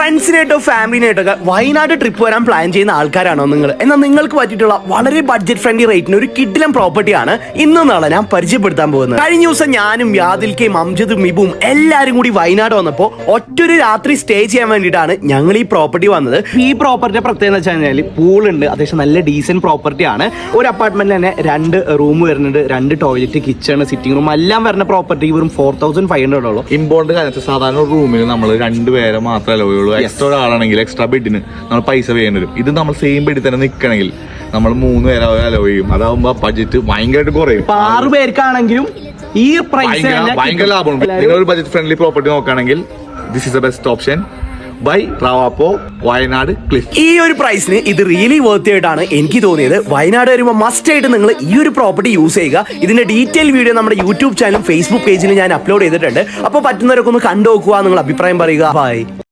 ഫ്രണ്ട്സിനായിട്ടോ ഫാമിലിനായിട്ടൊക്കെ Wayanad trip വരാൻ plan ചെയ്യുന്ന ആൾക്കാരാണോ നിങ്ങൾ? എന്നാൽ നിങ്ങൾക്ക് പറ്റിയിട്ടുള്ള വളരെ ബഡ്ജറ്റ് ഫ്രണ്ട്ലി റേറ്റിന് ഒരു കിഡിലം പ്രോപ്പർട്ടിയാണ് ഇന്നും നാളെ ഞാൻ പരിചയപ്പെടുത്താൻ പോകുന്നത്. കഴിഞ്ഞ ദിവസം ഞാനും യാദിൽക്കയും അംജദും മിബും എല്ലാവരും കൂടി വയനാട് വന്നപ്പോൾ ഒറ്റൊരു രാത്രി സ്റ്റേ ചെയ്യാൻ വേണ്ടിയിട്ടാണ് ഞങ്ങൾ ഈ പ്രോപ്പർട്ടി വന്നത്. ഈ പ്രോപ്പർട്ടിയുടെ പ്രത്യേകത എന്ന് വെച്ച് കഴിഞ്ഞാൽ പൂളുണ്ട്, അത്യാവശ്യം നല്ല ഡീസന്റ് പ്രോപ്പർട്ടിയാണ്. ഒരു അപ്പാർട്ട്മെന്റിൽ തന്നെ 2 റൂം വരുന്നുണ്ട്, 2 ടോയ്ലറ്റ്, കിച്ചൺ, സിറ്റിംഗ് റൂം എല്ലാം വരുന്ന പ്രോപ്പർട്ടി വെറും 4500 ഉള്ളൂ. ഇമ്പോർട്ടന്റ് കാര്യത്തിൽ സാധാരണ ഒരു റൂമിൽ നമ്മൾ 2 പേരെ മാത്രമേ ഉള്ളൂ. എക്സ്ട്രാ ഒരാളാണെങ്കിൽ എക്സ്ട്രാ ബെഡിന് നമ്മൾ പൈസ വേണ്ടി വരും. ഇത് നമ്മൾ സെയിം ബെഡിൽ തന്നെ നിൽക്കണമെങ്കിൽ നമ്മൾ 3 പേരെ അലോ ചെയ്യും. അതാവുമ്പോ ബഡ്ജറ്റ് ഭയങ്കരമായിട്ട് കുറയും. 6 പേർക്കാണെങ്കിലും ഈ പ്രൈസ് ഭയങ്കര ലാഭമാണ്. നിങ്ങൾ ഒരു ബഡ്ജറ്റ് ഫ്രണ്ട്ലി പ്രോപ്പർട്ടി നോക്കുകയാണെങ്കിൽ this is the best option by റാവാപ്പോ വയനാട് ക്ലിഫ്. ഈ ഒരു പ്രൈസിന് ഇത് റിയലി വർത്ത് ആയിട്ടാണ് എനിക്ക് തോന്നിയത്. വയനാട് വരുമ്പോൾ മസ്റ്റ് ആയിട്ട് നിങ്ങൾ ഈ ഒരു പ്രോപ്പർട്ടി യൂസ് ചെയ്യുക. ഇതിന്റെ ഡീറ്റെയിൽ വീഡിയോ നമ്മുടെ യൂട്യൂബ് ചാനലും ഫേസ്ബുക്ക് പേജിലും ഞാൻ അപ്ലോഡ് ചെയ്തിട്ടുണ്ട്. അപ്പോൾ പറ്റുന്നവരൊക്കെ ഒന്ന് കണ്ടു നോക്കുക, നിങ്ങൾ അഭിപ്രായം പറയുക. ബൈ.